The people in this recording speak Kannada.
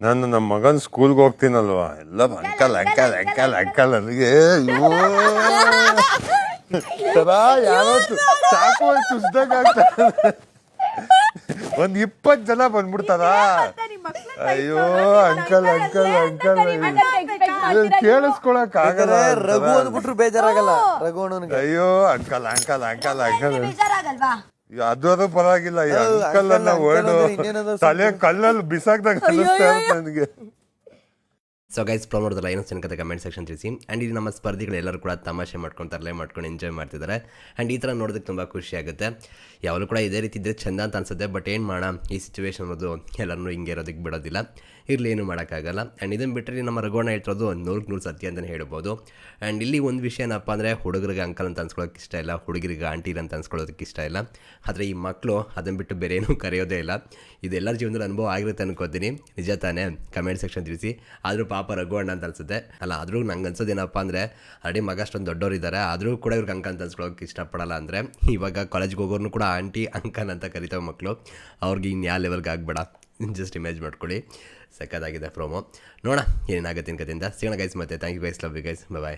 ನಾನು ನಮ್ಮ ಮಗನ ಸ್ಕೂಲ್ಗೆ ಹೋಗ್ತೀನಲ್ವಾ ಎಲ್ಲ ಅಂಕಲ್ ಅಂಕಲ್ ಅಂಕಲ್ ಅಂಕಲ್ ನನಗೆ ಯಾವತ್ತು ಸಾಕು ಸುಸ್ದಾಗ ಆಗ್ತಾರೆ. 20 ಜನ ಬಂದ್ಬಿಡ್ತಾರ. ಅಯ್ಯೋ ಅಂಕಲ್ ಅಂಕಲ್ ಅಂಕಲ್ ಕೇಳಿಸ್ಕೊಳಕ್ ಆಗಲ್ಲ. ರಘು ಅಂದ್ಬಿಟ್ರು ಬೇಜಾರಾಗಲ್ಲ ರಘು ಅಣ್ಣನಿಗೆ. ಅಯ್ಯೋ ಅಂಕಲ್ ಅಂಕಲ್ ಅಂಕಲ್ ಅಂಕಲ್ ಅದು ಪರವಾಗಿಲ್ಲ. ಈ ಅಂಕಲ್ ಅನ್ನ ವರ್ಡ್ ತಲೆ ಕಲ್ಲಲ್ಲಿ ಬಿಸಾಕ್ದಾಗ ಅನಿಸ್ತಾ ಇರುತ್ತೆ ನನಗೆ. ಸೊ ಗೈಸ್ ಪ್ಲೋ ನೋಡಿದ್ರಲ್ಲ ಏನೋ ಚೆನ್ನಕತೆ ಕಮೆಂಟ್ ಸೆಕ್ಷನ್ ತಿಳಿಸಿ. ಆ್ಯಂಡ್ ಇಲ್ಲಿ ನಮ್ಮ ಸ್ಪರ್ಧಿಗಳು ಎಲ್ಲರೂ ಕೂಡ ತಮಾಷೆ ಮಾಡ್ಕೊಂಡು ತರಲೆ ಮಾಡ್ಕೊಂಡು ಎಂಜಾಯ್ ಮಾಡ್ತಿದ್ದಾರೆ. ಆ್ಯಂಡ್ ಈ ಥರ ನೋಡೋದಕ್ಕೆ ತುಂಬ ಖುಷಿ ಆಗುತ್ತೆ. ಯಾವಾಗಲೂ ಕೂಡ ಇದೇ ರೀತಿ ಇದ್ದರೆ ಚೆಂದ ಅಂತ ಅನ್ಸುತ್ತೆ. ಬಟ್ ಏನು ಮಾಡೋಣ, ಈ ಸಿಚುವೇಶನ್ ಅನ್ನೋದು ಎಲ್ಲರೂ ಹಿಂಗೆ ಇರೋದಕ್ಕೆ ಬಿಡೋದಿಲ್ಲ. ಇರಲಿ, ಏನು ಮಾಡೋಕ್ಕಾಗಲ್ಲ. ಆ್ಯಂಡ್ ಇದನ್ನು ಬಿಟ್ಟರೆ ನಮ್ಮ ರಘುವಣ್ಣ ಹೇಳ್ತಿರೋದು 100% ಸತ್ಯ ಅಂತಲೇ ಹೇಳ್ಬೋದು. ಆ್ಯಂಡ್ ಇಲ್ಲಿ ಒಂದು ವಿಷಯ ಏನಪ್ಪ ಅಂದರೆ, ಹುಡುಗರಿಗೆ ಅಂಕಲ್ ಅಂತ ಅನ್ಸ್ಕೊಳ್ಳೋಕೆ ಇಷ್ಟ ಇಲ್ಲ, ಹುಡುಗರಿಗೆ ಆಂಟಿ ಅಂತ ಅನ್ಸ್ಕೊಳ್ಳೋದಕ್ಕೆ ಇಷ್ಟ ಇಲ್ಲ. ಆದರೆ ಈ ಮಕ್ಕಳು ಅದನ್ನು ಬಿಟ್ಟು ಬೇರೆ ಏನೂ ಕರೆಯೋದೇ ಇಲ್ಲ. ಇದೆಲ್ಲರ ಜೀವನದಲ್ಲಿ ಅನುಭವ ಆಗಿರುತ್ತೆ ಅನ್ಕೋತೀನಿ. ನಿಜ ತಾನೇ? ಕಮೆಂಟ್ ಸೆಕ್ಷನ್ ತಿಳಿಸಿ. ಆದರೂ ಪಾಪ ರಘುವಣ್ಣ ಅಂತ ಅನ್ಸುತ್ತೆ ಅಲ್ಲ. ಆದರೂ ನಂಗೆ ಅನ್ಸೋದೇನಪ್ಪ ಅಂದರೆ, ಆಲ್ರೆಡಿ ಮಗ ಅಷ್ಟೊಂದು ದೊಡ್ಡವರಿದ್ದಾರೆ, ಆದರೂ ಕೂಡ ಇವ್ರಿಗೆ ಅಂಕಲ್ ಅಂತ ಅನ್ಸ್ಕೊಳ್ಳೋಕೆ ಇಷ್ಟಪಡಲ್ಲ. ಅಂದರೆ ಇವಾಗ ಕಾಲೇಜ್ಗೆ ಹೋಗೋರ್ನು ಕೂಡ ಆಂಟಿ ಅಂಕಲ್ ಅಂತ ಕರಿತಾವೆ ಮಕ್ಕಳು. ಅವ್ರಿಗೆ ಇನ್ನು ಯಾವ ಲೆವೆಲ್ಗೆ ಆಗಬೇಡ. ಜಸ್ಟ್ ಇಮೇಜ್ ಮಾಡ್ಕೊಳ್ಳಿ. ಸಕ್ಕತ್ತಾಗಿದೆ ಪ್ರೋಮೋ. ನೋಡೋಣ ಏನೇನಾಗುತ್ತೆ ಇನ್ ಕತೆಯಿಂದ. ಸಿಗೋಣ ಗೈಸ್. ಮತ್ತೆ thank you guys, love you guys, bye.